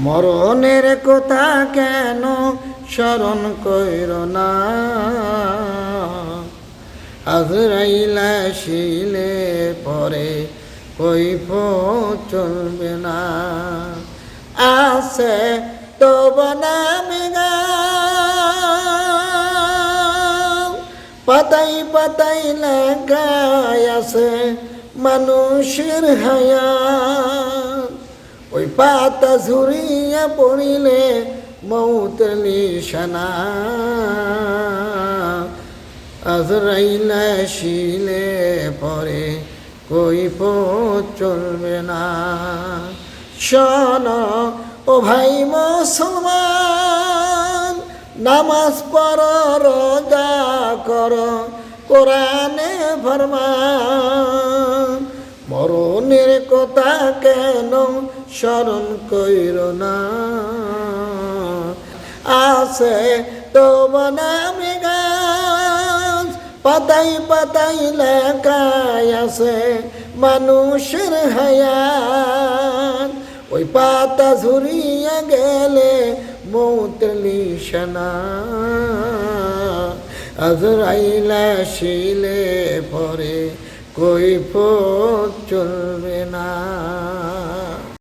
মরণের কথা কেন স্মরণ কইর না, আজরাইল আসিলে পরে কৈফিয়ত চলবে না। আছে তো বনামে গাও, পাতাই পাতাই লেখায় আছে মানুষের হায়াত। ওই পাতা ঝুরিয়া পড়িলে মৌতের নিশানা, আজরাইল আসিলে পরে কৈফিয়ত চলবে না। শোনো ও ভাই মুসলমান, নামাজ পড়ো রোজা করো কোরআনে ফরমান। মরণের কথা কেন স্মরণ কইর না, আছে তো বনামে গাছ, পাতাই পাতাই লেখায় আছে মানুষের হায়াত। ওই পাতা ঝুরিয়া গেলে মৌতের নিশানা, আজরাইল আসিলে পরে কৈফিয়ত চলবে না।